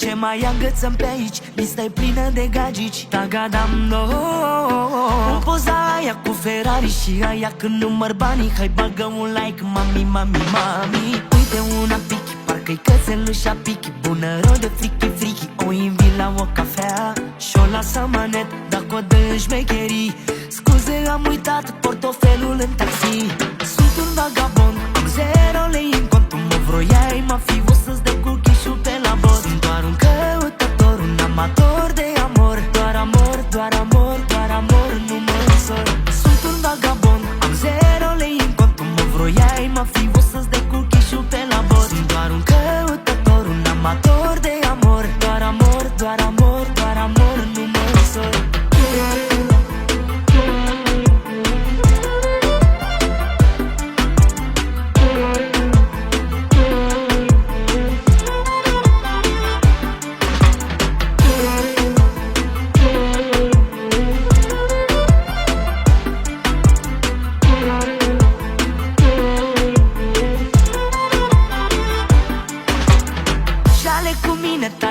Ce mai agățăm pe aici? Lista e plină de gagici. Tagadam no. În poza aia cu Ferrari și aia când număr banii. Hai bagă un like, mami, mami, mami. Uite una pichi, parcă-i cățelușa pichi. Bună rău de frichi, frichi. O invit la o cafea și-o las amanet, dacă o dă în șmecherii. Scuze, am uitat portofelul în taxi. Sunt un vagabond, am 0 lei în cont. Tu mă vroiai, mă fi o să-ți dă cu chișul pe la bot. Sunt doar un căutător, un amator de amor. Doar amor, doar amor, doar amor, nu mă însor. Sunt un vagabond, am 0 lei în cont. Tu mă vroiai, mă fi o să-ți dă cu chișul pe la bot. Sunt doar un căutător, un amator de amor. Doar amor, doar amor, doar amor, nu mă însor.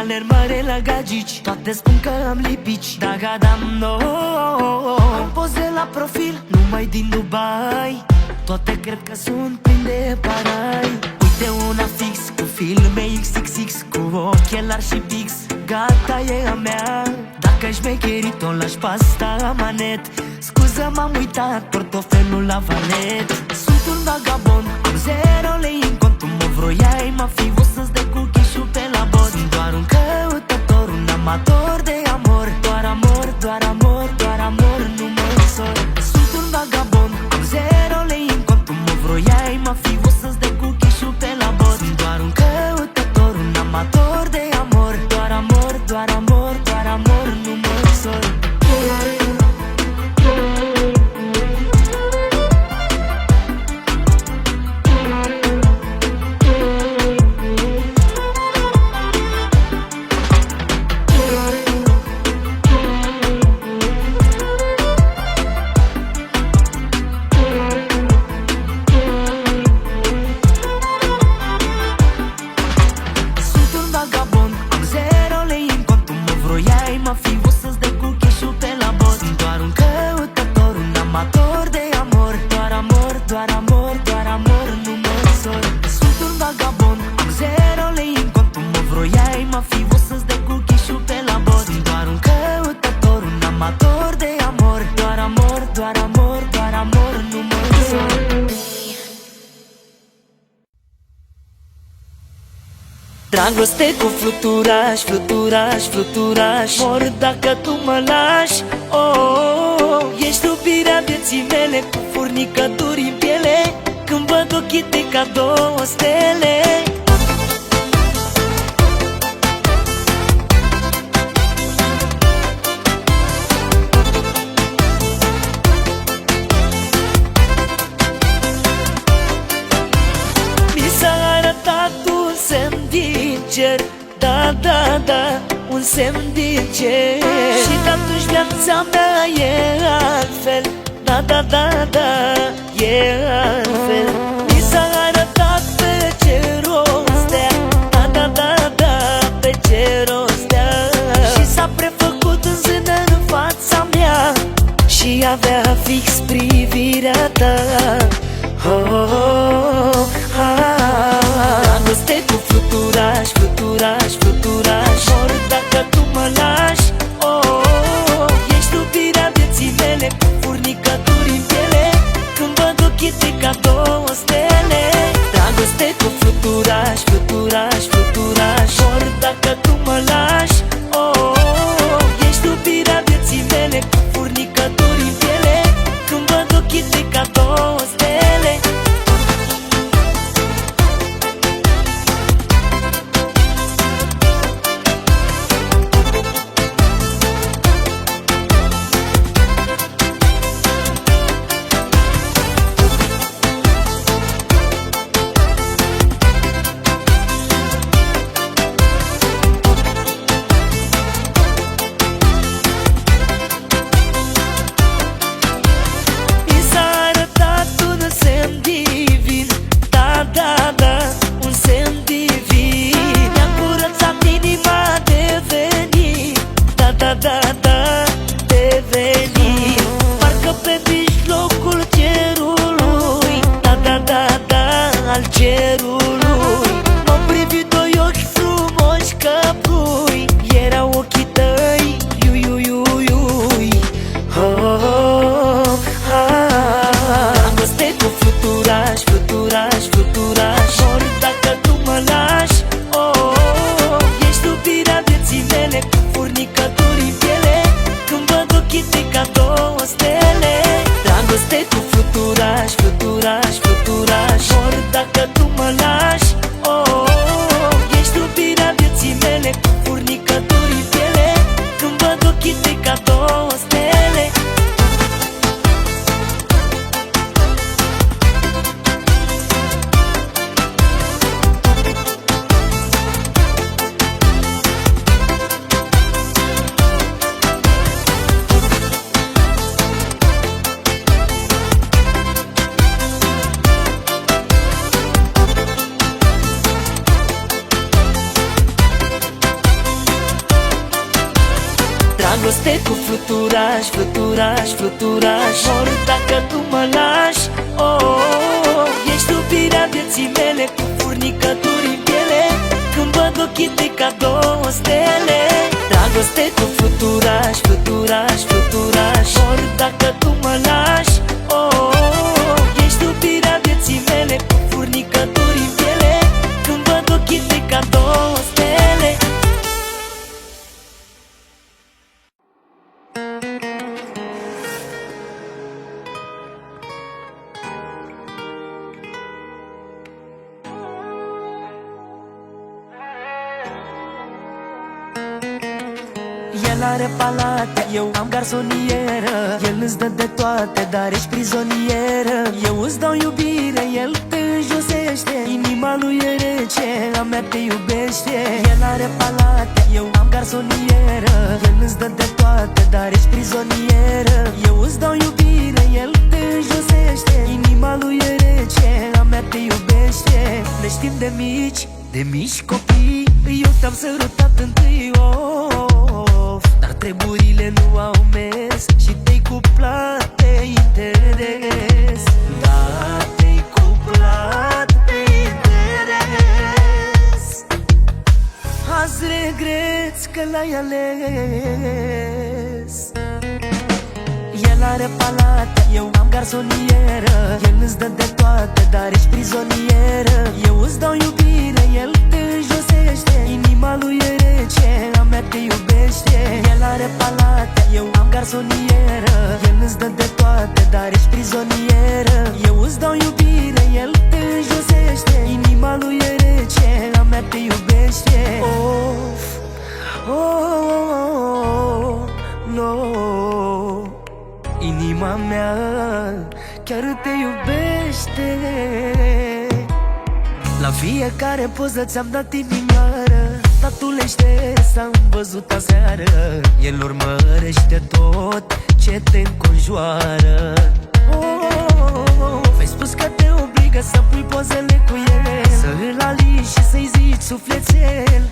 Alermare la gagici, toate spun că am lipici. Dagadam no. Am poze la profil, numai din Dubai. Toate cred că sunt plin de parai. Uite una fix, cu filme XXX, cu ochelari și pix. Gata, e a mea. Dacă șmecherit, o lași pasta manet. Scuză, m-am uitat portofelul la valet. Sunt un vagabond, am 0 lei în cont. Tu mă vroiai, mă fi o să-ți dă cu chișul pe la bot. Sunt doar un căutător, un amator de amor. Doar amor, doar amor, doar amor, nu mă însor. Sunt un vagabond, am 0 lei în cont. Tu mă vroiai, mă fi o să-ți dă cu chișul pe la bot. Sunt doar un căutător, un amator de amor. Doar amor, doar amor, doar amor, nu mă însor. Dragoste cu fluturaș, fluturaș, fluturaș. Mor dacă tu mă lași. Oh, ești iubirea vieții mele, cu furnicături în piele. Când văd ochii tăi ca 2 stele. Mi s-a arătat un semn din cer, da, da, da, un semn din cer. Și de atunci viața mea e altfel, da, da, da, da, e altfel. Mi s-a arătat pe cer o stea, da, da, da, da, pe cer o stea. Și s-a prefăcut în zână în fața mea și avea fix privirea ta. Oh, oh, oh, dragoste cu fluturaș, fluturaș, fluturaș. Mor dacă tu mă lași. Oh, ești iubirea vieții mele, cu furnicături în piele. Când văd ochii tăi ca 2 stele. Dragoste cu fluturaș, fluturaș, fluturaș. Mor dacă tu mă lași. Oh, ești iubirea vieții mele, cu furnicături în piele. Când văd ochii tăi ca 2 stele. cerului. M-am privit doi ochi frumoși ca plui, erau ochii tăi, iui. Oh, oh, ah. Dragoste cu fluturaș, fluturaș, fluturaș. Mor dacă tu mă lași. Oh, ești iubirea vieții mele, cu furnicături în piele. Când văd ochii tăi ca două stele. Dragoste cu fluturaș, fluturaș, fluturaș. Mor dacă tu mă lași. Oh, ești iubirea vieții mele, cu furnicături în piele. Când văd ochii tăi ca două stele. Dragoste cu fluturaș, fluturaș, fluturaș. Mor dacă tu mă lași. Oh, ești iubirea vieții mele, cu furnicături în piele. Când văd ochii tăi ca două stele. Dragoste cu fluturaș, fluturaș, fluturaș. Mor dacă tu mă lași. Oh, ești iubirea vieții mele, cu furnicături în piele. Când văd ochii tăi ca două stele. El are palate, eu am garsonieră. El îți dă de toate, dar ești prizonieră. Eu îți dau iubire, el te înjosește. Inima lui e rece, a mea te iubește. El are palate, eu am garsonieră. El îți dă de toate, dar ești prizonieră. Eu îți dau iubire, el te înjosește. Inima lui e rece, a mea te iubește. Ne știm de mici copii. Eu te-am sărutat întâi, dar treburile nu au mers și te-ai cuplat pe interes. Da, te-ai cuplat pe interes. Azi regreți că l-ai ales. El are palate, eu am garsonieră. El îți dă de toate, dar ești prizonieră. Eu îți dau iubire, el te înjosește. Inima lui e rece, a mea te iubește. El are palate, eu am garsonieră. El îți dă de toate, dar ești prizonieră. Eu îți dau iubire, el te înjosește. Inima lui e rece, a mea te iubește. Of, oh, no. Inima mea chiar te iubește. La fiecare poză ți-am dat inimioară. Tatulește s-am văzut aseară. El urmărește tot ce te înconjoară. Ai spus că te obligă să pui pozele cu el, să îl alini și să-i zici sufletel.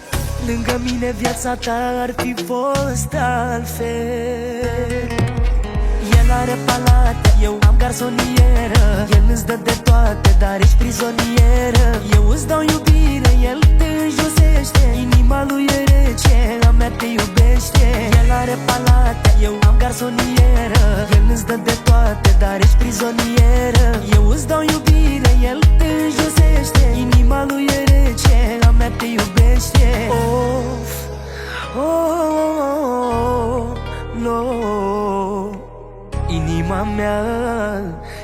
Lângă mine viața ta ar fi fost altfel. El are palate, eu am garsonieră. El îți dă de toate, dar ești prizonieră. Eu îți dau iubire, el te înjosește. Inima lui e rece, a mea te iubește. El are palate, eu am garsonieră. El îți dă de toate, dar ești prizonieră. Eu îți dau iubire, el te înjosește. Inima lui e rece, a mea te iubește. Of, oh, no. Inima mea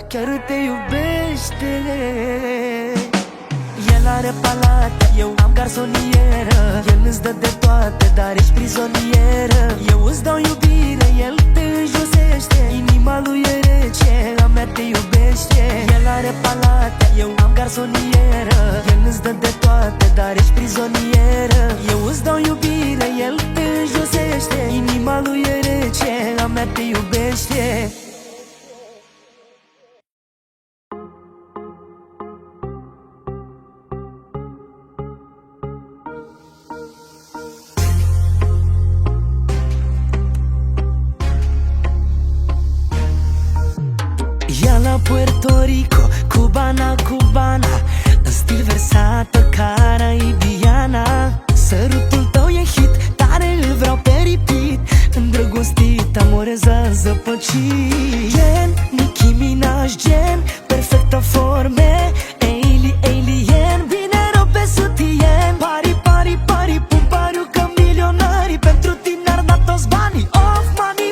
chiar te iubește. El are palate, eu am garsonieră. El îți dă de toate, dar ești prizonieră. Eu îți dau iubire, el te înjosește. Inima lui e rece, a mea te iubește. El are palate, eu am garsonieră. El îți dă de toate, dar ești prizonieră. Eu îți dau iubire, el te înjosește. Inima lui e rece, a mea te iubește. La Puerto Rico, cubana, cubana, stil versată, caraibiana. Sărutul tău e hit, tare îl vreau pe repeat. Îndrăgostit, amorează păcit. Gen, Nicki Minaj, gen, perfectă forme. Alien, bine rău pe sutien. Pari, pun pariu că milionari pentru tine ar da toți banii. Of, money.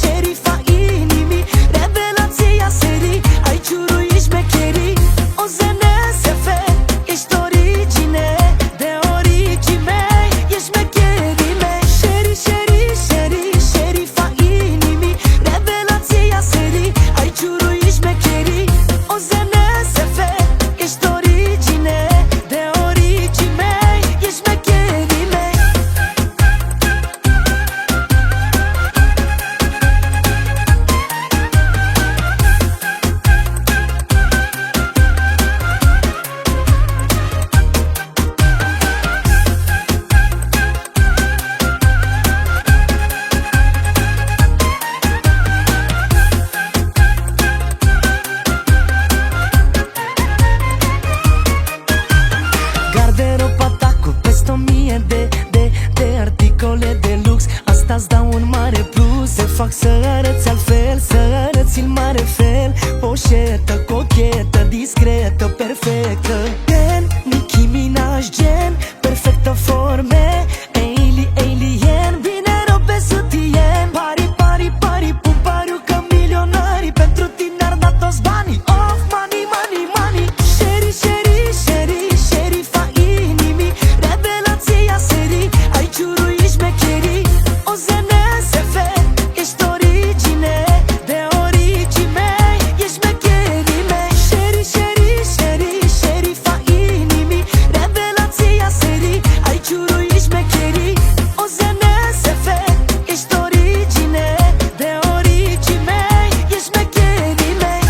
Șerifa inimii, revelația serii. Ai ciurui șmecherii, o ZNSF. Ești origine, de origii mei. Ești șmecherii mei. Șerifa inimii, revelația serii. Ai ciurui șmecherii, o ZNSF. Ești origine, de origii mei. Ești șmecherii mei. Garderoba ta cu peste 1000 de articole de lux. Asta-ți dau un mare plus. Te fac să arăți altfel, să arăți în mare fel. Poșetă, cochetă, discretă, perfectă. Gen, Nicki Minaj, gen, perfectă forme. Alien, bine rău pe sutien. Pari, pun pariu că milionari pentru tine ar da toți banii. Of, money. Șerifa inimii, revelația serii. Ai ciurui șmecherii, o ZNSF. Ești origine, de origii mei. Ești șmecherii mei. Șerifa inimii, revelația serii. Ai ciurui șmecherii, o ZNSF. Ești origine, de origii mei. Ești șmecherii mei.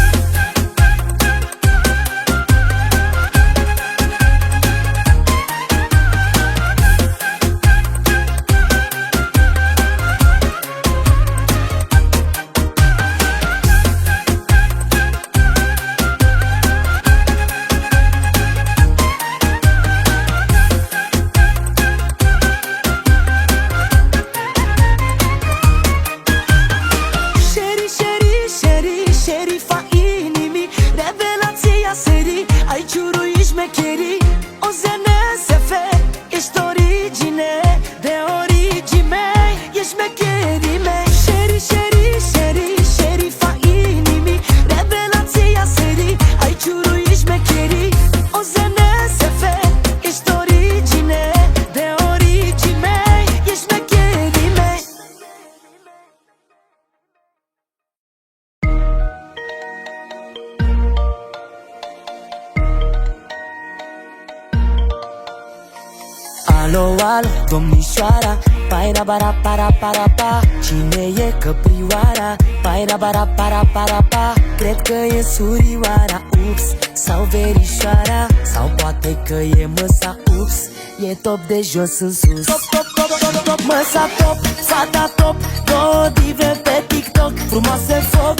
Șerifa inimii, revelația serii. Ai ciurui șmecherii, o ZNSF. Ești origine, de origii mei. Ești șmecherii mei. Șerifa inimii, revelația serii. Ai ciurui șmecherii, o ZNSF. Ești origine, de origii mei. Ești șmecherii mei. Alo, domnișoara, paira bara para pa. Cine e căprioara? Paira bara para pa. Cred că e surioara, ups, sau verișoara. Sau poate că e măsa, ups, e top de jos în sus. Top, măsa top, fata top. Două dive pe TikTok, frumoase foc.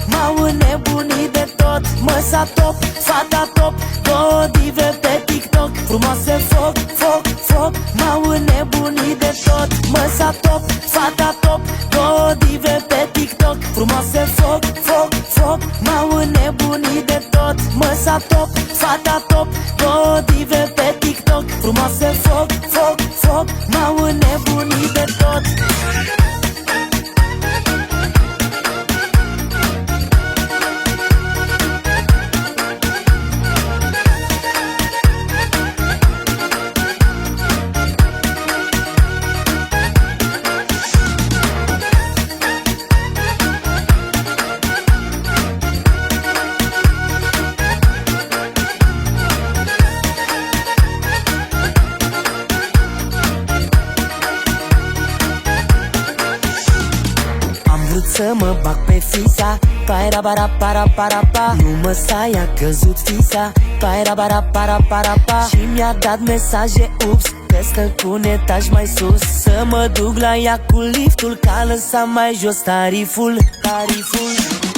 M-au înnebunit de tot. Măsa top, fata top. Două dive pe TikTok, frumoase foc. M-au înnebunit de tot. Măsa top, fata top. Două dive pe TikTok, frumoase foc. M-au înnebunit de tot. Măsa top, fata top. Două dive pe TikTok, frumoase foc. M-au înnebunit de tot. Să mă bag pe fisa, paira bara para pa. Nu măsa, i-a căzut fisa, paira bara para pa. Și mi-a dat mesaje, ups, că stă cu un etaj mai sus. Să mă duc la ea cu liftul, ca lăsa mai jos tariful.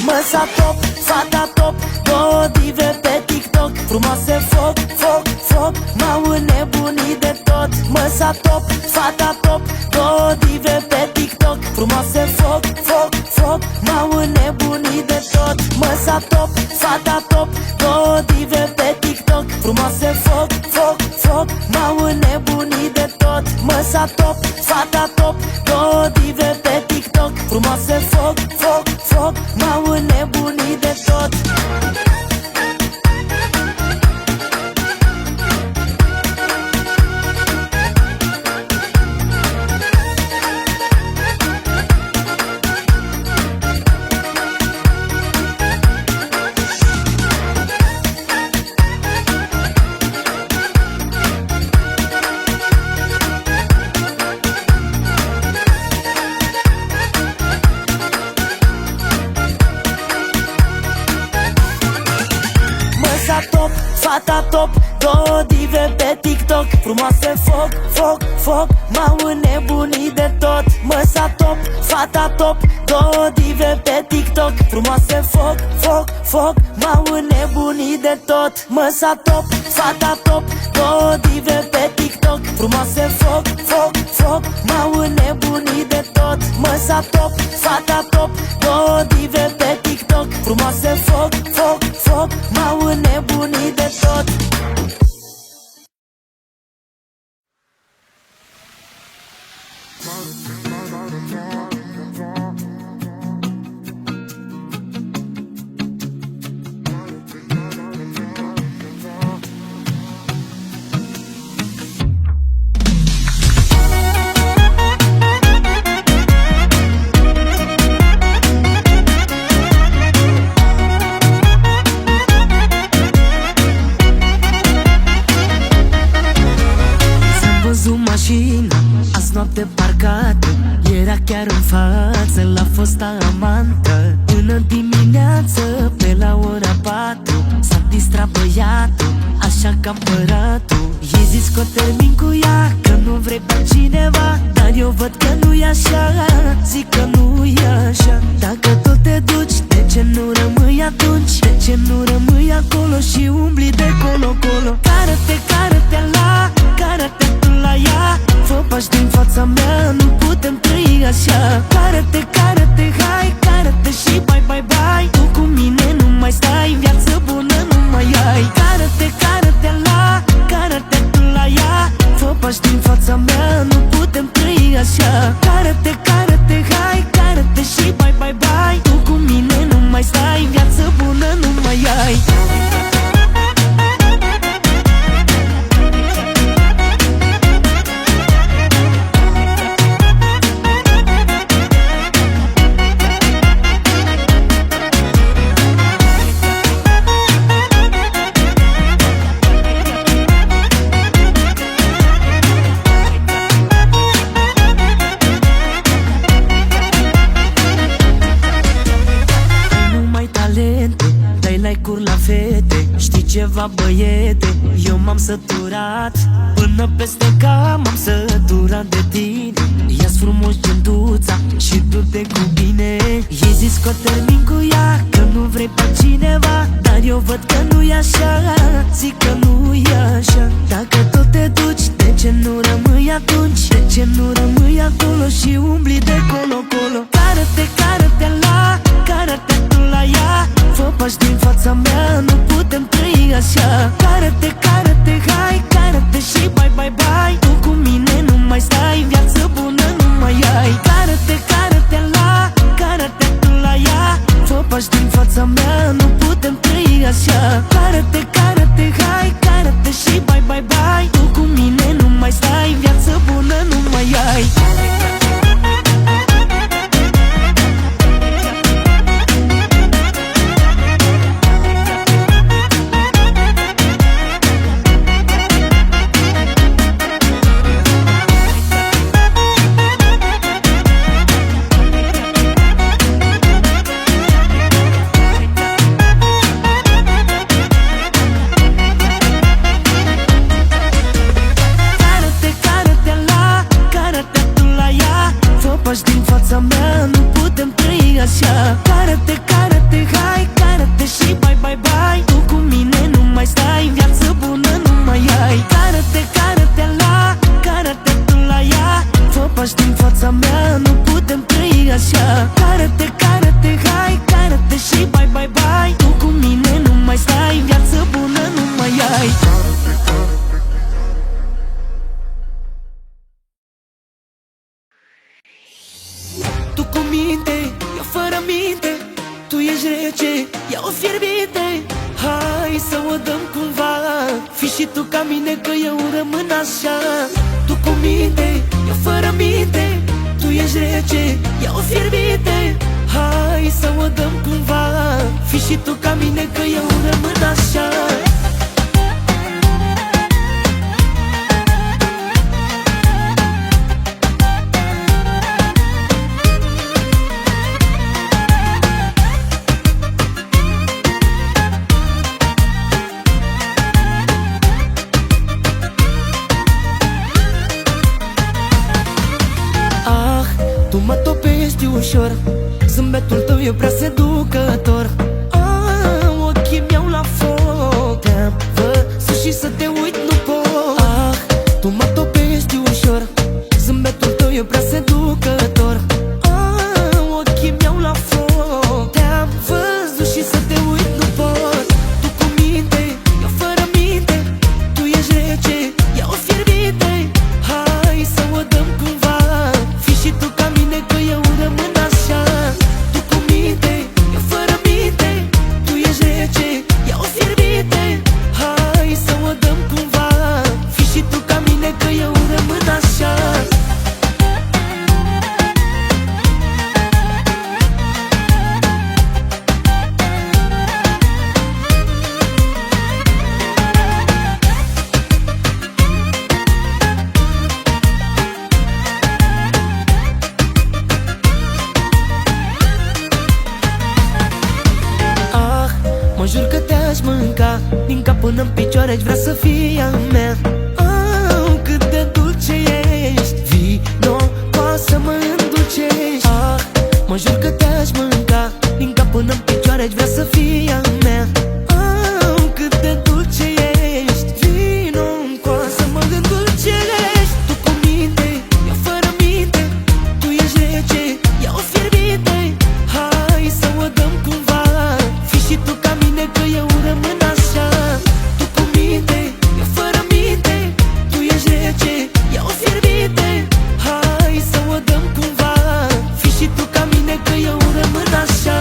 Măsa top, fata top, două dive pe TikTok. Frumoase foc, foc, foc, m-au înnebunit de tot. Măsa top, fata top, două dive pe TikTok. Frumoase foc, foc, foc, m-au înnebunit de tot. Măsa top, fata top, două dive pe TikTok. Frumoase foc, foc, foc, m-au înnebunit de tot. Măsa top, fata top, două dive pe TikTok. Frumoase foc, foc, foc, m-au înnebunit de tot. Top, fata top, două dive pe TikTok. Frumoase foc, foc, foc, m-au înnebunit de tot. Măsa top, fata top, două dive pe TikTok. Frumoase foc, foc, foc, m-au înnebunit de tot. Măsa top, fata top, două dive pe TikTok. Frumoase foc, foc, foc, m-au înnebunit de tot. Măsa top, fata top, două dive pe TikTok. Frumoase foc, foc, foc, m-au înnebunit de tot. Azi noapte parcată, era chiar în față la fosta amantă. Până dimineață, pe la ora 4, s-a distrat băiatul, așa că am părat-o. I-ai zis că o termin cu ea, că nu vrei pe cineva, dar eu văd că nu-i așa. Zic că nu-i așa. Dacă tot te duci, de ce nu rămâi atunci? De ce nu rămâi acolo și umbli de colo-colo? Cară-te, cară-te la, cară-te tu la ea. Fă pași din fața mea, nu putem trăi așa. Cară-te, cară-te, hai, cară-te și bye, bye, bye. Tu cu mine nu mai stai, viață bună nu mai ai. Cară-te, cară-te la, cară-te tu la ea. Fă pași din fața mea, nu putem trăi așa. Cară-te, cară-te, hai, cară-te și bye, bye, bye. Tu cu mine nu mai stai, viață bună nu mai ai. Ceva băiete, eu m-am săturat, până peste cap m-am săturat de tine. Ia-ți frumos gentuța și du-te cu bine. I-ai zis că o termin cu ea, că nu vrei pe cineva, dar eu văd că nu-i așa. Zic că nu-i așa. Dacă tot te duci, de ce nu rămâi atunci? De ce nu rămâi acolo și umbli de colo-colo? Cară-te, cară-te la, cară-te tu la ea. Fă pași din fața mea, nu putem trăi așa. Cară-te, cară-te, hai, cară-te și bye, bye, bye. Tu cu mine nu mai stai, viață bună nu mai ai. Cară-te, cară-te la, cară-te tu la ea. Fă pași din fața mea, nu putem trăi așa. Cară-te, cară-te, hai, cară-te și bye, bye, bye. Tu cu mine nu mai stai, viață bună nu mai ai. Pași din fața mea, nu putem trăi așa. Cară-te, cară-te, Cară-te, cară-te, hai, cară-te și bye, bye, bye. Tu cu mine nu mai stai, viață bună nu mai ai. Tu cu minte, eu fără minte. Tu ești rece, ia o fierbinte. Hai să o dăm cumva. Fii și tu ca mine că eu rămân așa. Tu cu minte, eu fără minte. Tu ești rece, ia o fierbinte. Hai să o dăm cumva. Fii și tu ca mine că eu rămân așa. Mă topești ușor, zâmbetul tău e prea seducător. Ochii mi-au la foc, te-am văzut și să te uit nu pot. Tu mă topești ușor, zâmbetul tău e prea seducător. Ochii mi-au la foc, te-am văzut și să te uit nu pot. Tu cu minte, eu fără minte. Tu ești rece, ia o fierbinte. Hai să o dăm cumva. Fii și tu ca mine că eu rămân așa. Tu cu minte, eu fără minte. Tu ești rece, ia o fierbinte. Hai să o dăm cumva. Fii și tu ca mine că eu rămân așa. Mă jur că te-aș mânca din cap până în picioare, aș vrea să fii a mea. Cât de dulce ești, vino, poate să mă îndulcești. Mă jur că te-aș mânca din cap până în picioare, aș vrea să fii a mea. Cât de dulce ești, vino, poate să mă îndulcești. Tu cu minte, eu fără minte. Tu ești rece, ia o fierbinte. Hai să o dăm cumva. Fii și tu ca mine că eu rămân așa. Tu cu minte, eu fără minte. Tu ești rece, ia o fierbinte. Hai să o dăm cumva. Fii și tu ca mine că eu rămân așa.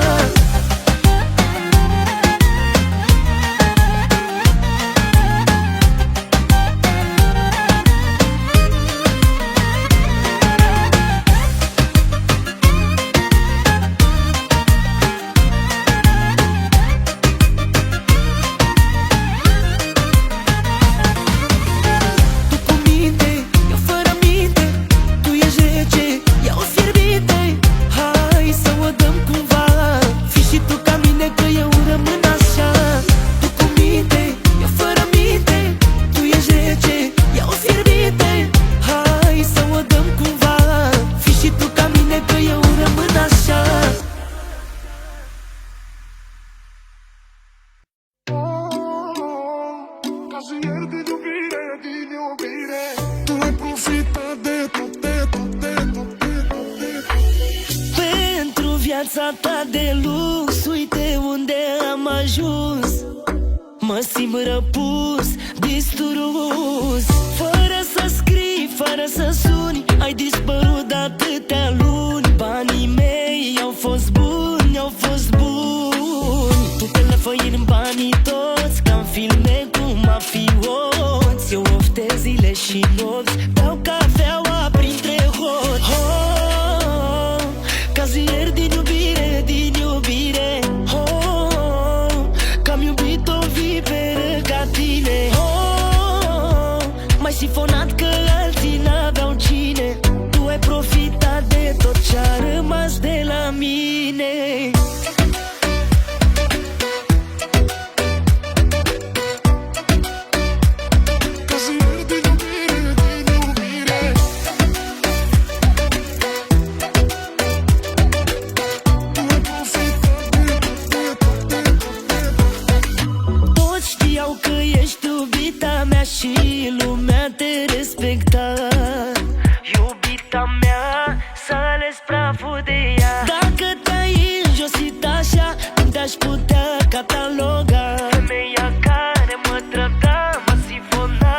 Viața ta de lux, uite unde am ajuns. Mă simt răpus, distrus. Fără să scrii, fără să suni, ai dispărut de atâtea luni. Banii mei au fost buni, au fost buni. Tu telefoni în banii toți, ca în filme cu mafioți. Eu oftez zile și nopți, beau cafeaua printre hoți. Cazier din iubire, din iubire. Că-am iubit o viperă ca tine. M-ai sifonat că alții n-aveau cine. Tu ai profitat de tot ce-a rămas de la mine. Cazier din iubire, din iubire. aș putea cataloga. Femeia care mă trăda, mă sifona.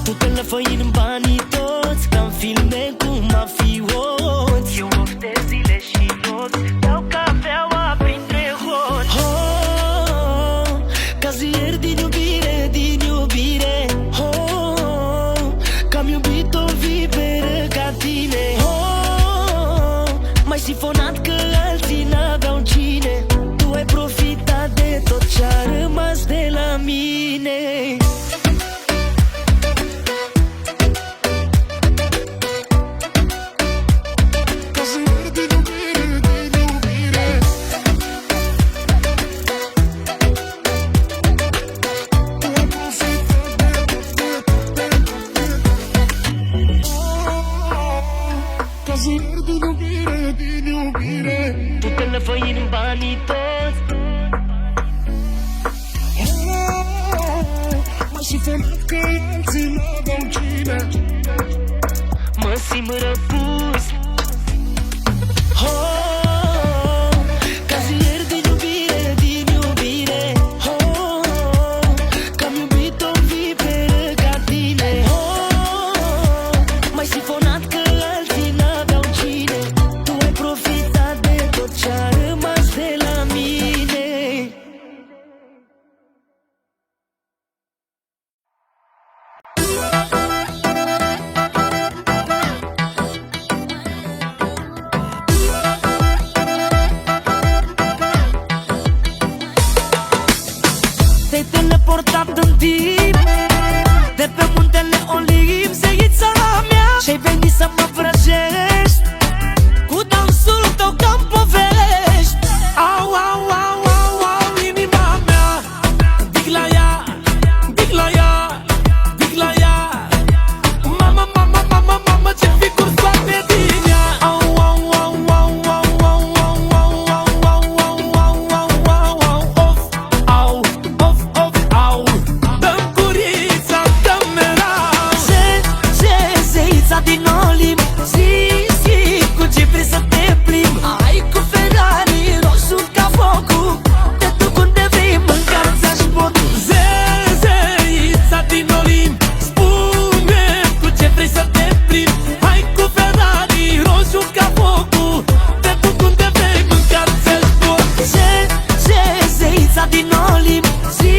Tu te lăfăi în banii toți, ca-n filme cu mafioți. Eu oftez zile și nopți, beau cafeaua printre hoți. Oh, cazier din iubire, din iubire. Oh, că-am iubit o viperă ca tine. Oh, m-ai sifonat că alții n-aveau cine. Tu ai profitat de tot ce-a rămas de la mine. Tu te lăfăi în banii toți. M-ai sifonat că alții n-aveau cine. Mă simt răpus. Oh, cazier din iubire, din iubire. Oh, că-am iubit o viperă ca tine. Oh, m-ai sifonat că alții n-aveau cine. Tu ai profitat de tot ce-a rămas de la mine. Te-ai teleportat în timp de pe muntele Olimp, zeița mea, și-ai venit să mă vrăjești cu dansul tău ca-n povești. Au, au, au, au, au, inima mea, dig la ea, dig la ea, dig la ea. Mama, mama, mama, mama, ce ficuri scoate din ea. Au, au, au, au, au, au, au, au, au, au, au, au, au, au, of, au, of, of, au. Dă-mi curița, dă-mi merau. Zeița din Olimp, zi, zi, cu ce vrei să te plimbi. Ai cu Ferrari, roșu ca focul, te duc unde vrei, mâncar-ți-aș botul. Zeița din Olimp, spune cu ce vrei să te plimbi. Hai cu Ferrari, roșu ca focul, te duc unde vrei, mâncar-ți-aș botul. Zeița din Olimp, zi,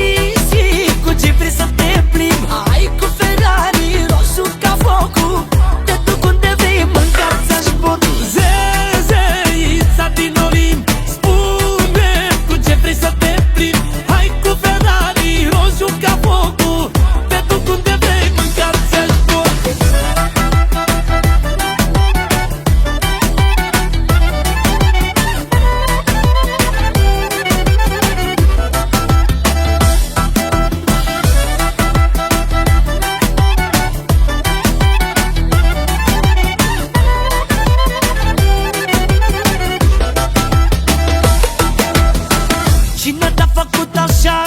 zi, cu ce vrei să te plimbi. Hai cu Ferrari, roșu ca focul, te duc unde vrei, mâncar-ți-aș botul. Zeița din Olimp, spune cu ce vrei să te plimbi. Hai cu Ferrari, roșu ca focul, te duc unde vrei, mâncar-ți-aș botul. Cine te-a făcut așa?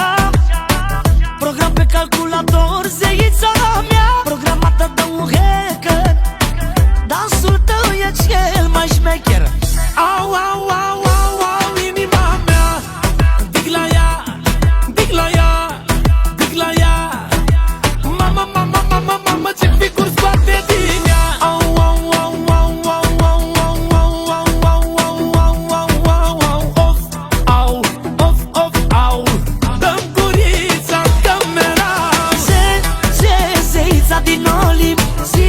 Program pe calculator, zeița mea, programată de un hacker. Dansul tău e cel mai șmecher. Au, au, au, au, au, inima mea, dig la ea, dig la ea, dig la ea. Mama, mama, mama, mama, ce ficuri scoate din ea. Au, au, au, au, au, au, au, au, au, au, au, au, au, au, of, au, of, of, au. Dă-mi curița, dă-mi merau. Zeița din Olimp, zi,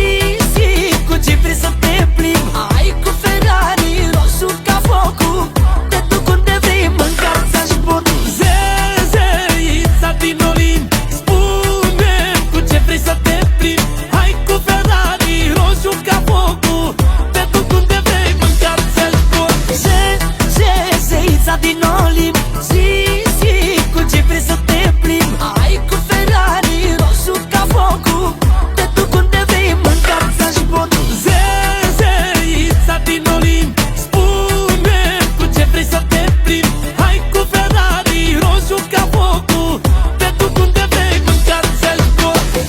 zi, cu ce vrei să te plimbi. Ai cu Ferrari, roșu ca focul, te duc unde vrei, mâncar-ți-aș botul. Zeița din Olimp, spune cu ce vrei să te plimbi. Hai cu Ferrari, roșu ca focul, te duc unde vrei, mâncar-ți-aș botul. Zeița din Olimp, zi, zi, cu ce vrei să te plimbi. Ai cu Ferrari, roșu ca focul, te duc unde vrei, mâncar-ți-aș botul. Zeița din Olimp, spune cu ce vrei să te plimbi. Hai cu Ferrari, roșu ca focul, te duc unde vrei, mâncar-ți-aș botul.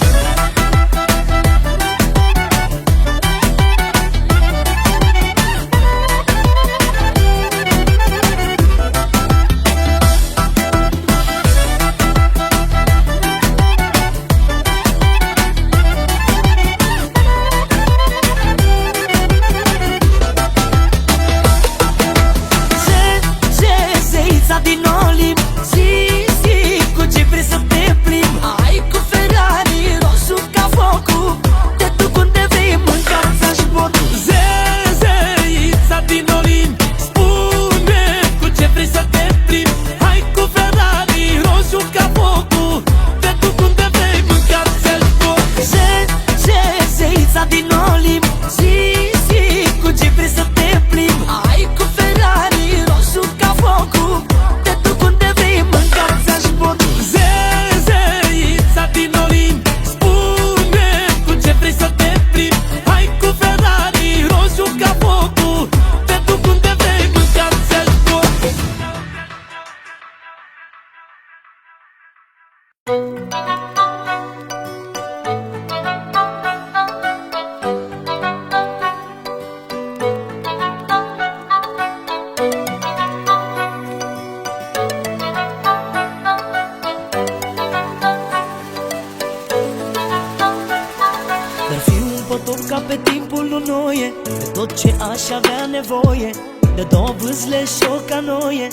tot ce aș avea nevoie, de două vâzle și o canoie,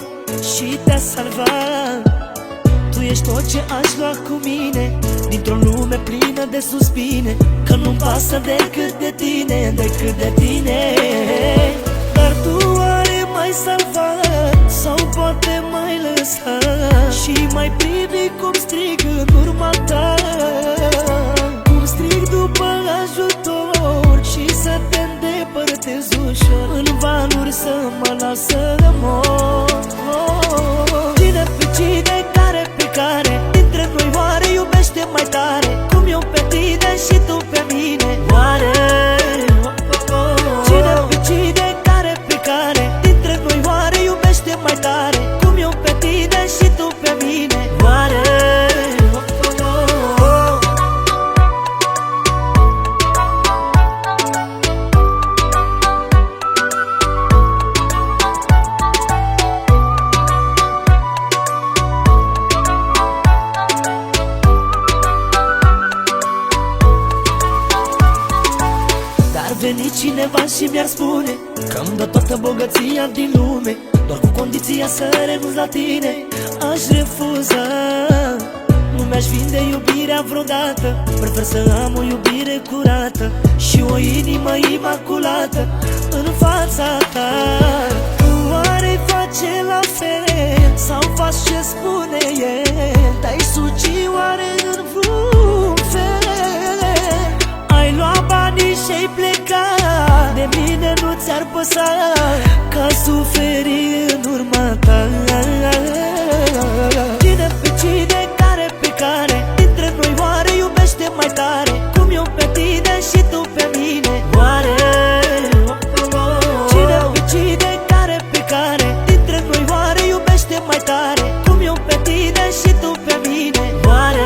și te-a salvat. Tu ești tot ce aș lua cu mine dintr-o lume plină de suspine, că nu-mi pasă decât de tine, decât de tine. Dar tu oare m-ai salvat sau poate m-ai lăsat și mai privi cum strig în urma ta, cum strig după ajutor și să te îndepărtez ușor, în vanuri să mă las să mor. Cine pe cine, care pe care dintre noi oare iubește mai tare, cum eu pe tine și tu pe mine? Oare cine pe cine, care pe care dintre noi oare iubește mai tare, cum eu pe tine și tu pe mine? Oare veni cineva și mi-ar spune că-mi dă toată bogăția din lume, doar cu condiția să renunț la tine, aș refuza. Nu mi-aș vinde iubirea vreodată, prefer să am o iubire curată și o inimă imaculată în fața ta. Tu oare-i face la fel sau faci ce spune el? Te-ai suci oare în vreun fel? Ai luat banii și-ai plecat, de mine nu ți-ar păsa, că suferi în urma ta. Cine pe cine, care pe care dintre noi oare iubește mai tare, cum eu pe tine și tu pe mine? Oare cine pe cine, care pe care dintre noi oare iubește mai tare, cum eu pe tine și tu pe mine? Oare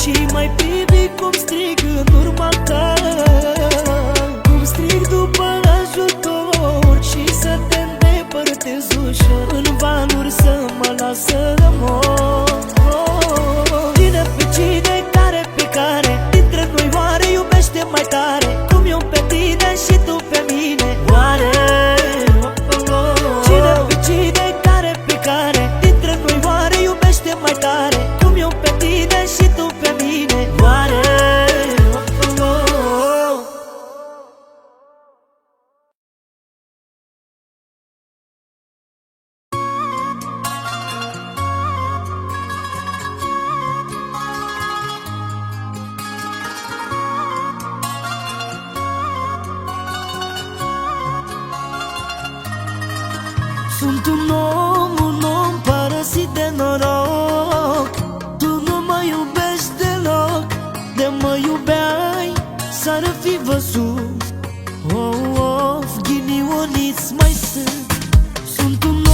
și mai privi cum strig în urma ta, cum strig după ajutor și să te îndepărtez ușor, în vanuri să mă las să mor. Cine pe cine, care pe care dintre noi oare iubește mai tare, cum eu pe tine și tu pe mine? Oare cine pe cine, care pe care dintre noi oare iubește mai tare, cum eu pe tine și tu pe mine? Oare sunt un om părăsit de noroc. Tu nu mă iubești deloc, de mă iubeai s-ar fi văzut. Of, ghinioniți mai sunt. Sunt un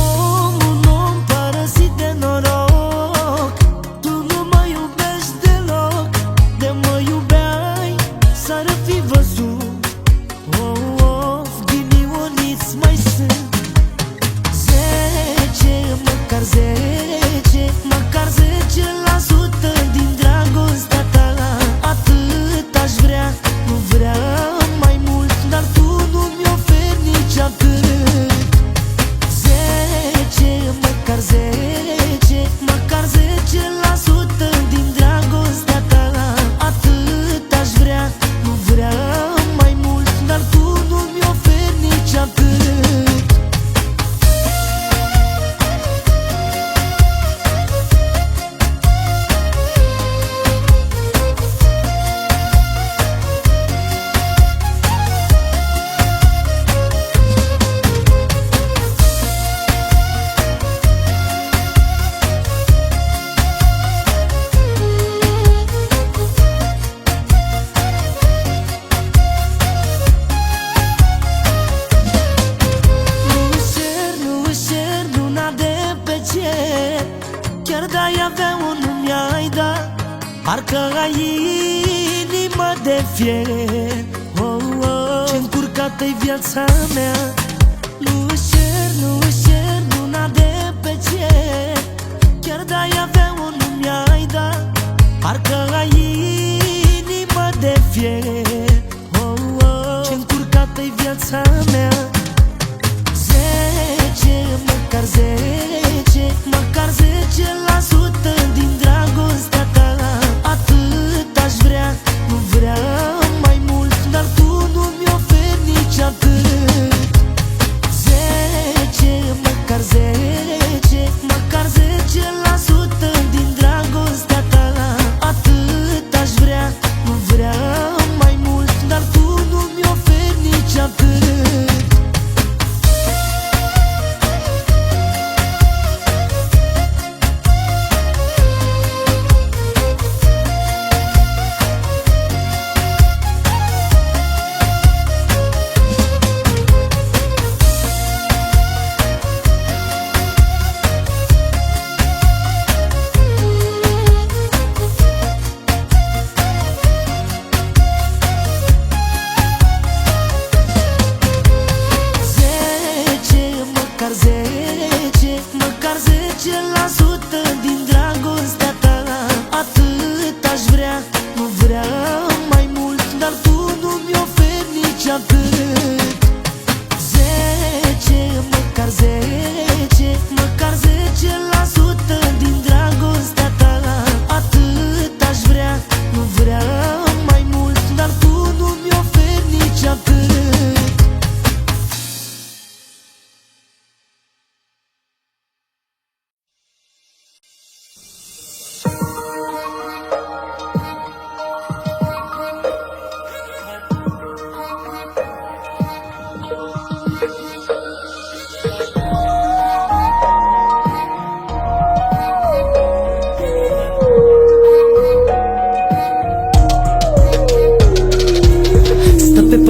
om părăsit de noroc. Tu nu mă iubești deloc, de mă iubeai s-ar fi văzut. Of, ghinioniți mai sunt. 10, măcar 10 inima de fier. Ce încurcată-i viața mea. Nu își cer luna de pe cer. Chiar de-ai avea-o nu mi-ai dat. Parcă ai inima de fier. Ce încurcată-i viața mea. 10, măcar 10, măcar 10% din dragostea ta. Atât aș vrea, nu vreau mai mult, dar tu nu mi oferi nici atât. 10, măcar 10, măcar 10% din dragostea ta. Atât aș vrea, nu vreau mai mult, dar tu nu mi oferi nici atât. Măcar 10% din dragostea ta. Atât aș vrea, nu vreau mai mult, dar tu nu mi oferi nici atât. 10, măcar 10, măcar 10% din dragostea ta. Atât aș vrea, nu vreau mai mult, dar tu nu mi oferi nici atât.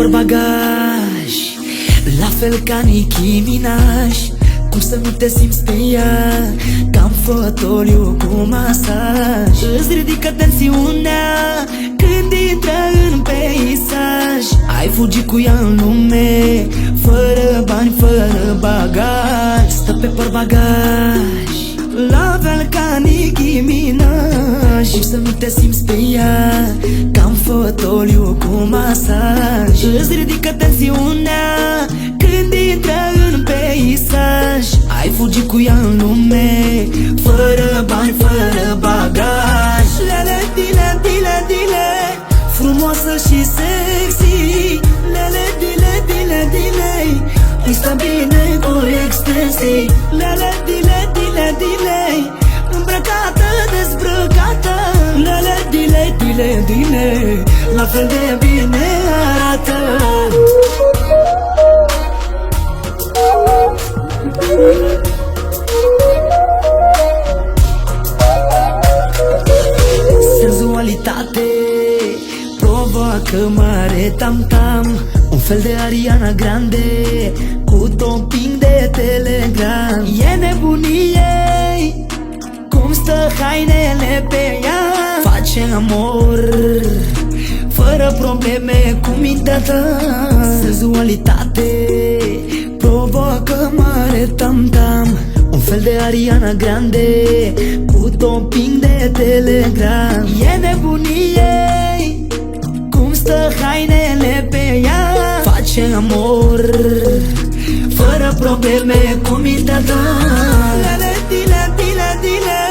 Bagaj, la fel ca Nicki Minaj. Cum să nu te simți pe ea, ca-n fotoliu cu masaj. Îți ridică tensiunea când intră în peisaj. Ai fugit cu ea în lume, fără bani, fără bagaj. Stă pe portbagaj, la fel ca Nicki Minaj. Cum să nu te simți pe ea, ca-n fotoliu cu masaj. Îți ridică tensiunea când intră în peisaj. Ai fugit cu ea în lume, fără bani, fără bagaj. Lele, dile, dile, dile, frumoasă și sexy. Lele, dile, dile, dile, îi stă bine cu extensii. Lele, dile, dile, dile, îmbrăcată, dezbrăcată. Lele, dile, dile, dile, la fel de bine arată. Senzualitate provoacă mare tam-tam. Un fel de Ariana Grande cu topping de Telegram. E nebunie cum stă hainele pe ea. Face amor fără probleme cu mintea ta. Senzualitate provoacă mare tam-tam. Un fel de Ariana Grande cu topping de Telegram. E nebunie cum stă hainele pe ea. Face amor fără probleme cu mintea ta. Lele, dile, dile, dile,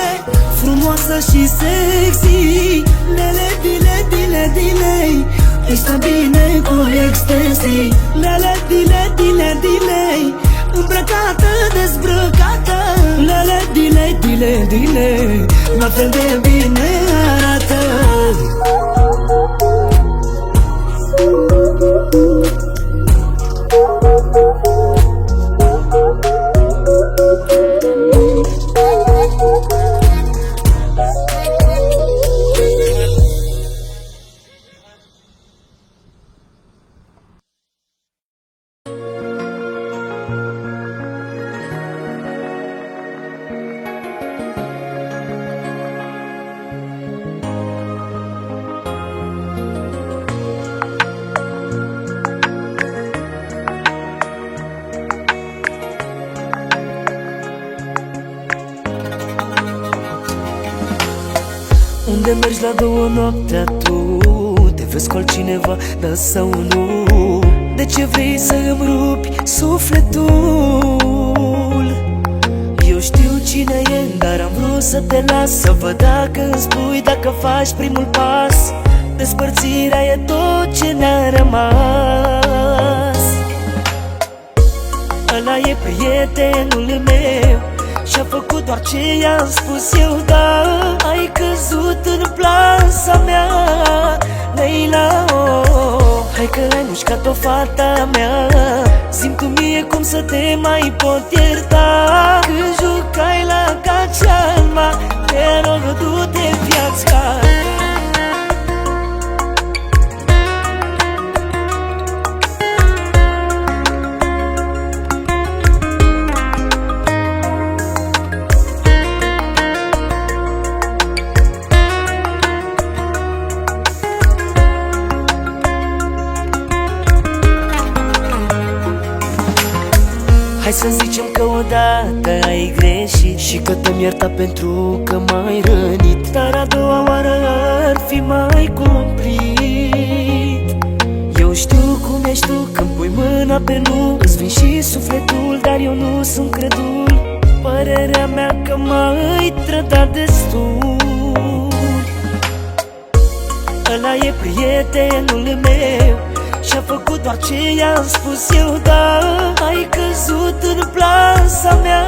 frumoasă și sexy. Lele, dile, dile, dile, îi stă bine cu extensii. Lele, dile, dile, dile, îmbrăcată, dezbrăcată. Lele, dile, dile, dile, la fel de bine arată. Unde mergi la 2 noaptea tu? Te vezi cu altcineva, da sau nu? De ce vrei să îmi rupi sufletul? Eu știu cine e, dar am vrut să te las, să văd dacă îmi spui, dacă faci primul pas. Despărțirea e tot ce ne-a rămas. Ăla e prietenul meu și-a făcut doar ce i-am spus eu, da. Ai căzut în plasa mea, Leila, oh. Hai că ai mușcat-o, fata mea. Zi-mi tu mie cum să te mai pot ierta. Când jucai la cacealma, te rog, du-te viața. Hai să zicem că odată ai greșit și că te-mi iertat pentru că m-ai rănit, dar a doua oară ar fi mai cumplit. Eu știu cum ești tu când pui mâna pe nu, îți vin și sufletul, dar eu nu sunt credul. Părerea mea că m-ai trădat destul. Ăla e prietenul meu și-a făcut doar ce i-am spus eu, da. Ai căzut în plasa mea,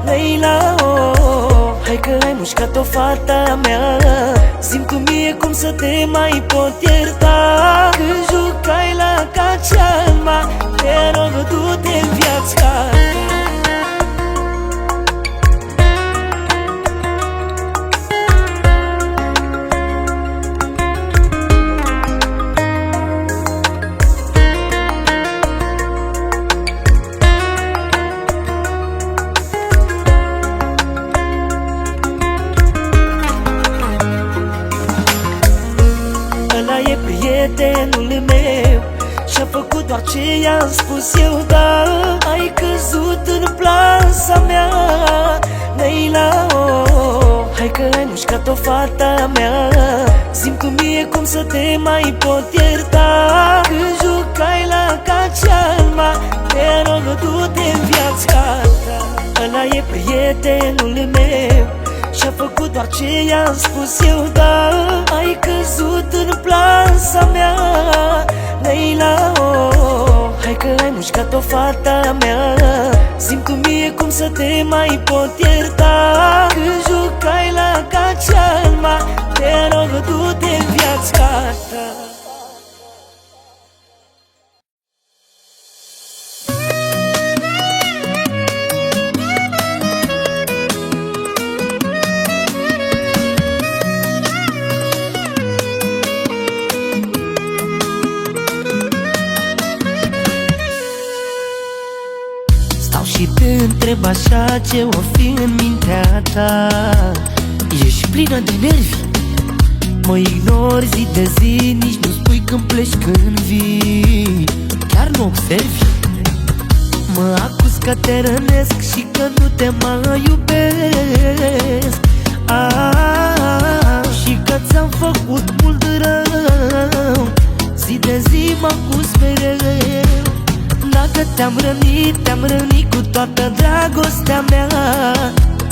Leila, oh. Hai că ai mușcat-o, fata mea. Zi-mi tu mie cum să te mai pot ierta. Când jucai la cacealma, te rog, du-te viața. Ăla e prietenul meu și-a făcut doar ce i-am spus eu, da. Ai căzut în plasa mea, Leila, oh. Hai că ai mușcat-o, fata mea. Zi-mi tu mie cum să te mai pot ierta. Când jucai la cacealma, te rog, du-te viața ta. Ăla e prietenul meu și-a făcut doar ce i-am spus eu, da. Ai căzut în plasa mea, Leila, oh. Hai că ai mușcat-o, fata mea. Zi-mi tu mie cum să te mai pot ierta. Când jucai la cacealma, te rog, du-te viața ta. Și te întreb așa, ce o fi în mintea ta? Ești plină de nervi, mă ignori zi de zi, nici nu spui când pleci, când vii. Chiar nu observi? Mă acuz că te rănesc și că nu te mai iubesc. Și că ți-am făcut mult rău, zi de zi mă acuz mereu. Dacă te-am rănit cu toată dragostea mea.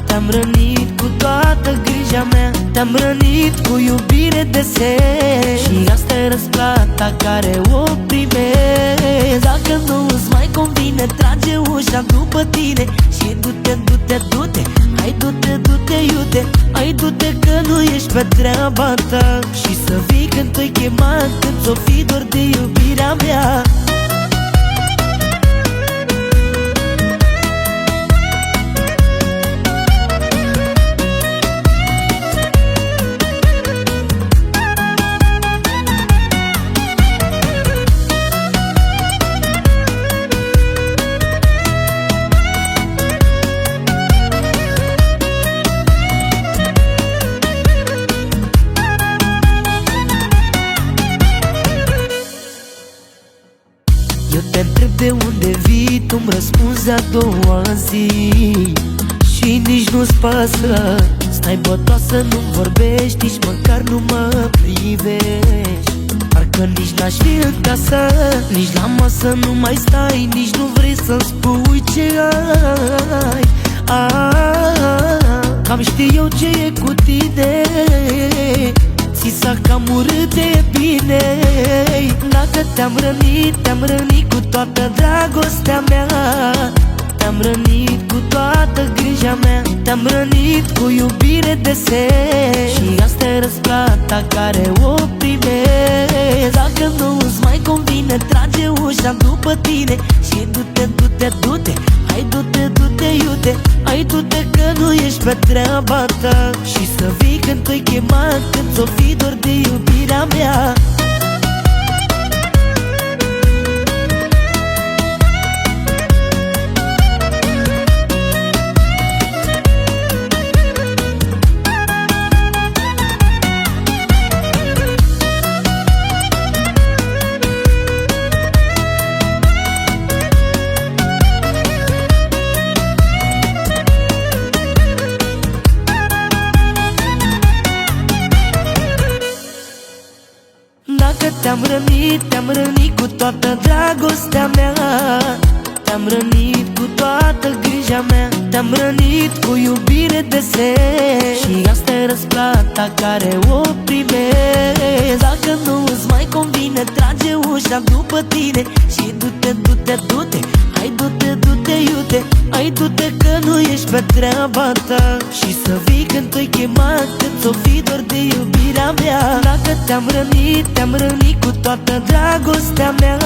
Te-am rănit cu toată grija mea. Te-am rănit cu iubire de sen. Și asta e răsplata care o primesc. Dacă nu îți mai convine, trage ușa după tine și du-te, du-te, du-te. Hai du-te, du-te, iute. Hai du-te că nu ești pe treaba ta. Și să vii când te-ai chemat, când ți-o fi dor de iubirea mea. Eu te întreb de unde vii, tu-mi răspunzi a doua zi. Și nici nu-ți pasă, Ai bătoasă, nu vorbești, nici măcar nu mă privești. Parcă nici n-aș fi în casă, nici la masă nu mai stai, nici nu vrei să-mi spui ce ai. Cam știu eu ce e cu tine, ți s-a cam urât de bine. Dacă te-am rănit cu toată dragostea mea, te-am rănit cu toată grija mea, te-am rănit cu iubire de sen. Și asta e răsplata care o primesc. Dacă nu-ți mai convine, trage ușa după tine și du-te, du-te, du-te. Hai du-te, du-te, iute. Hai du-te că nu ești pe treaba ta. Și să vii când te-i chema, când ți-o fi dor de iubirea mea. Dacă te-am rănit cu toată dragostea mea, te-am rănit cu toată grija mea, te-am rănit cu iubire de sen. Și asta e răsplata care o primesc. Dacă nu-ți mai convine, trage ușa după tine și du-te, du-te, du-te. Hai du-te, du-te, iute. Hai du-te că nu ești pe treaba ta. Și să vii când te-i chema, când ți-o fi dor de iubirea mea. Dacă te-am rănit cu toată dragostea mea,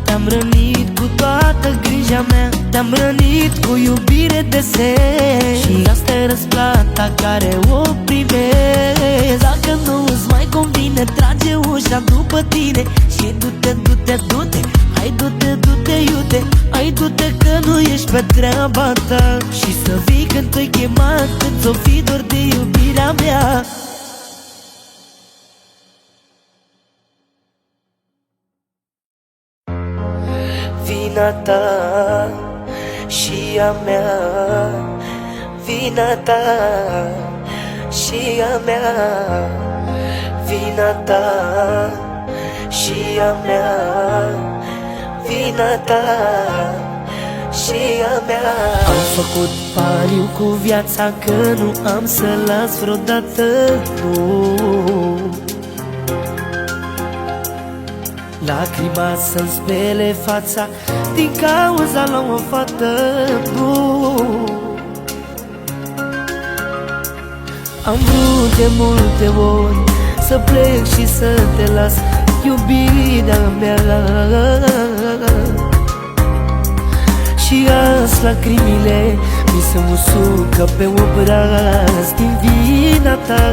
te-am rănit cu toată grija mea, te-am rănit cu iubire de sen. Și asta e răsplata care o primesc. Dacă nu-ți mai convine, trage ușa după tine și du-te, du-te, du-te. Hai du-te, du-te, iute. Hai du-te că nu ești pe treaba ta. Și să vii când te-i chema, când ți-o fi dor de iubirea mea. Vina ta și a mea, vina ta și a mea, vina ta și a mea, vina ta și a mea. Am făcut pariu cu viața că nu am să las vreodată, nu. Lacrima să-mi spele fața din cauza la o fată, nu. Am vrut de multe ori să plec și să te las, iubirea mea. Și azi lacrimile mi se usucă pe obraz din vina ta.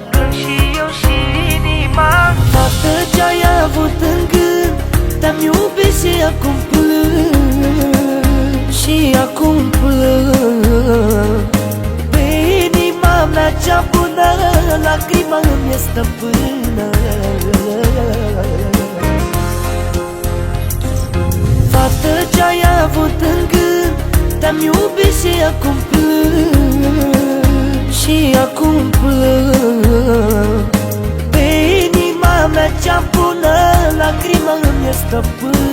Plâng și eu și inima. Fată ce-ai avut în gând, te-am iubit și acum plâng, și acum plâng. Pe inima mea cea bună, lacrima îmi e stăpână. Fată ce-ai avut în gând, te-am iubit și acum plâng, și acum plâng. Pe inima mea cea bună, lacrima îmi e stăpână.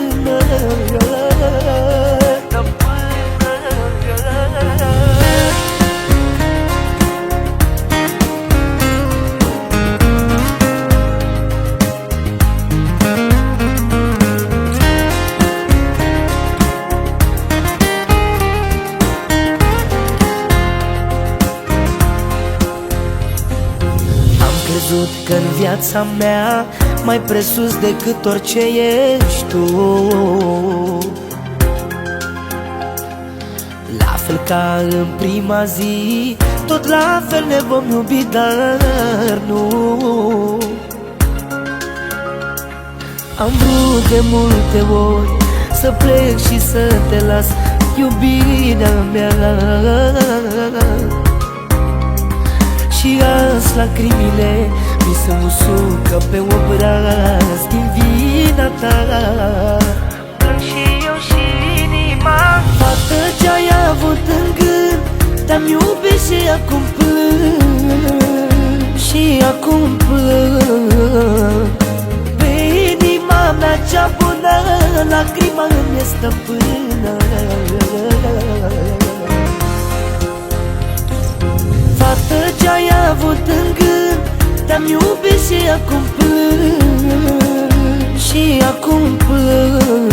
Că în viața mea mai presus decât orice ești tu. La fel ca în prima zi, tot la fel ne vom iubi, dar nu. Am vrut de multe ori să plec și să te las, iubirea mea. Și azi lacrimile mi se usucă pe obraz din vina ta. Plâng și eu și inima. Fată ce-ai avut în gând, Te-am iubit și acum plâng, și acum plâng. Pe inima mea cea bună, lacrima îmi e stăpână. Fată ce-ai avut în gând, te-am iubit și acum plâng, și acum plâng.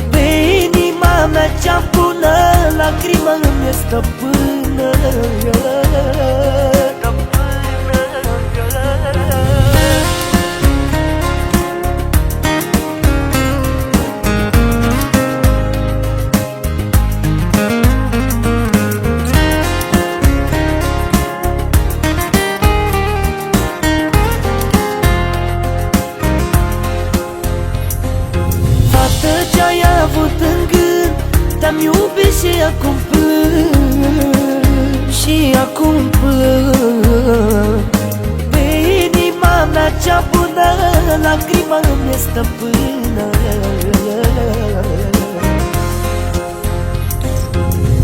Pe inima mea cea bună, lacrima îmi e stăpână. Te-am iubit și acum plâng, și acum plâng. Pe inima mea cea bună, lacrima îmi e stăpână.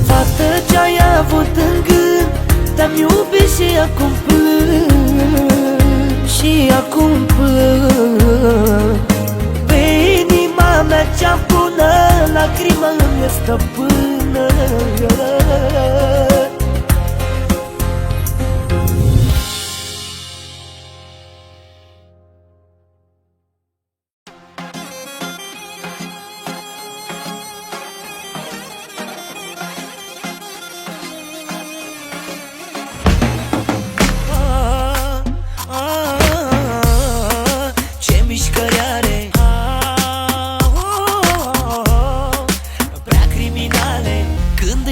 Fată ce-ai avut în gând, te-am iubit și acum plâng, și acum plâng. Pe inima mea cea bună, lacrima îmi e stăpână. Ce mișcări are,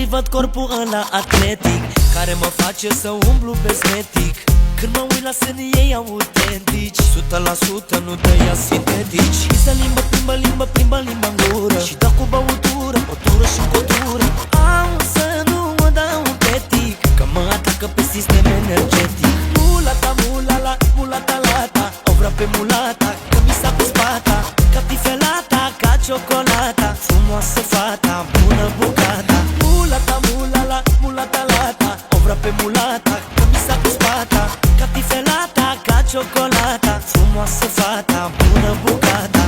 văd corpul ăla atletic, care mă face să umblu bezmetic. Când mă uit la sânii ei autentici, 100% nu dă ea sintetici. Să limbă, plimbă, limbă, plimbă limba în gură și dă cu băutură, o tură și o tură. Au să nu mă dau un petic, că mă atacă pe sistem energetic. Mulata, mulala, mulata, lata, o vrea pe mulata, că mi s-a pus pata. Ca tifelata, ca ciocolata, frumoasă fata, bună bucata. Mulata, mulala, mulata, lata, o vrea pe mulata, că mi s-a pus pata. Ca tifelata, ca ciocolata, frumoasă fata, bună bucata.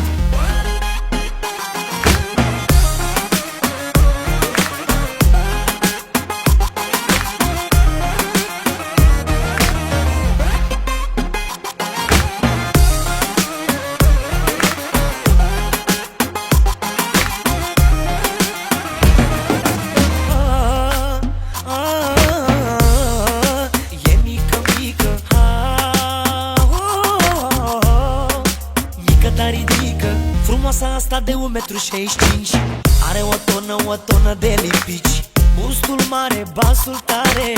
Asta de 1,65 m, are o tonă de lipici. Bustul mare, basul tare,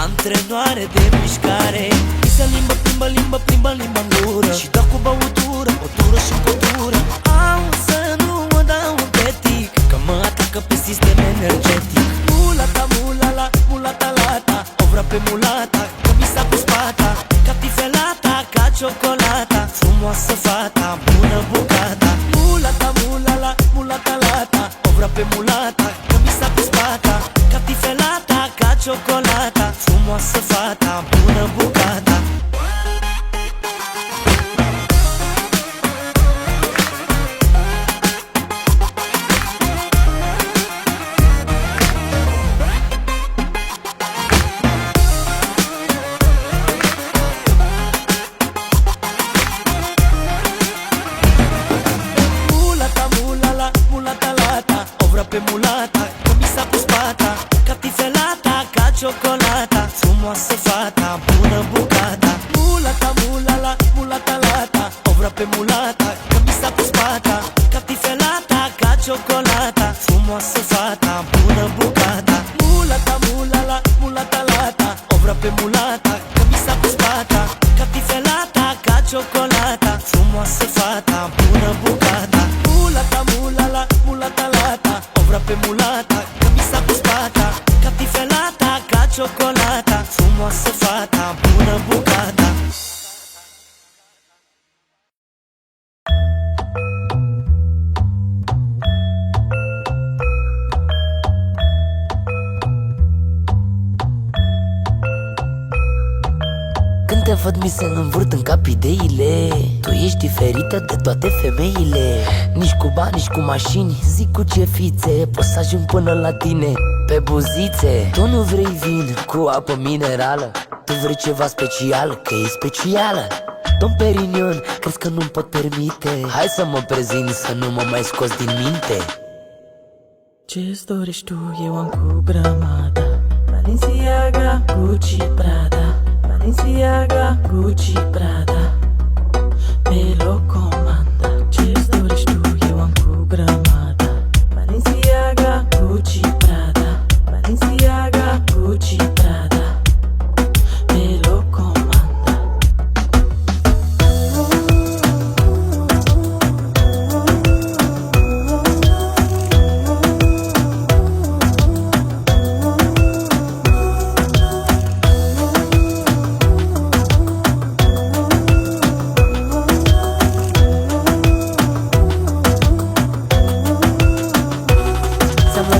antrenoare de mișcare. Mi se limbă, plimbă, limbă, plimbă limba în gură și dă cu băutură, o tură și o tură. Au să nu mă dau un petic, că mă atacă pe sistem energetic. Mulata, mulala, mulata, lata, o vrea pe mulata, că mi s-a pus pata. Ca tifelata, ca ciocolata, frumoasă fata, bună bucata. Mulata, mulala, mulata, lata, o vrea pe mulata, că mi s-a pus pata. Ca tifelata, ca ciocolata, frumoasă fata, bună bucata. Pe mulata, că mi s-a pus pata. Ca tifelata, ca ciocolata, frumoasă fata, bună bucata. Mulata, mulala, mulata, lata, o vrea pe mulata, că mi s-a pus pata. Ca tifelata, ca ciocolata, frumoasă fata, bună bucata. Mulata, mulala, mulata, lata, o vrea pe mulata, că mi s-a pus pata. Ca tifelata, ca ciocolata, frumoasă fata, bună bucata. Mulata, mulala, mulata, lata, o vrea pe mulata, că mi s-a pus pata. Ca tifelata, ca ciocolata, frumoasă fata, bună bucata. văd mi se învârt în cap ideile. Tu ești diferită de toate femeile. Nici cu bani, nici cu mașini, zic cu ce fițe. Poți să ajung până la tine pe buzițe. Tu nu vrei vin cu apă minerală, tu vrei ceva special, că e specială. Dom Perignon, crezi că nu-mi pot permite? Hai să mă prezint, să nu mă mai scos din minte. Ce-ți dorești tu, eu am cu grămada. Balenciaga, Gucci, Prada. Balenciaga, Gucci, Prada. Pe loc comanda. Ce-ți dorești tu, eu am cu grămada. Balenciaga, Gucci, Prada. Balenciaga, Gucci, Prada. Pe loc comanda.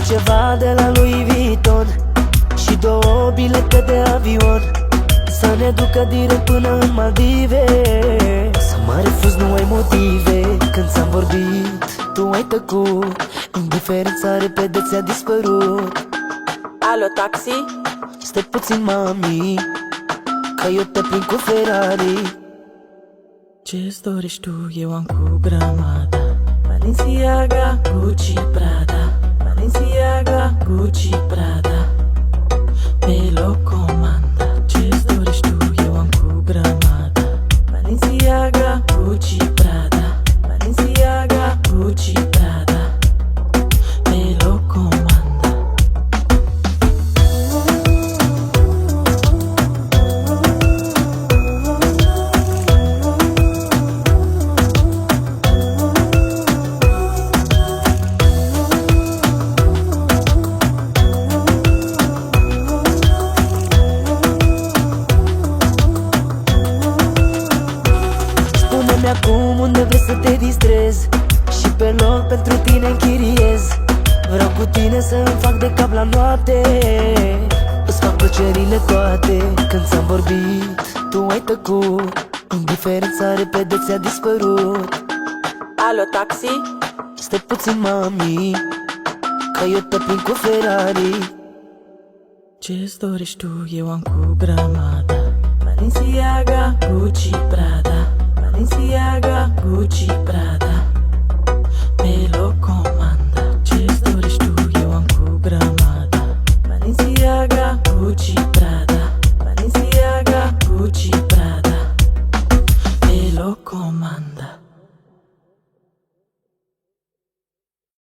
Ceva de la Louis Vuitton și 2 bilete de avion, să ne ducă direct până în Maldive. Să mă refuz, nu ai motive. Când ți-am vorbit, tu ai tăcut. Indiferența repede ți-a dispărut. Alo, taxi? Stai puțin, mami, că eu te prind cu Ferrari. Ce-ți dorești tu, eu am cu grămada. Balenciaga, Gucci, Prada. Balenciaga, Gucci, Prada. Pe loc comanda. Ce-ți dorești tu, eu am cu grămada. Balenciaga, Gucci, Prada. Balenciaga, Gucci, Prada. Pe loc comanda. Acum unde vrei să te distrezi și pe loc pentru tine închiriez. Vreau cu tine să-mi fac de cap la noapte, îți fac plăcerile toate. Când ți-am vorbit, tu ai tăcut. Indiferența repede ți-a dispărut. Alo, taxi? Stai puțin, mami, că eu te prind cu Ferrari. Ce-ți dorești tu, eu am cu grămada. Balenciaga, Gucci, Prada. Balenciaga, Gucci, Prada. Pe loc comanda. Ce-ți dorești tu, eu am cu grămada. Balenciaga, Gucci, Prada.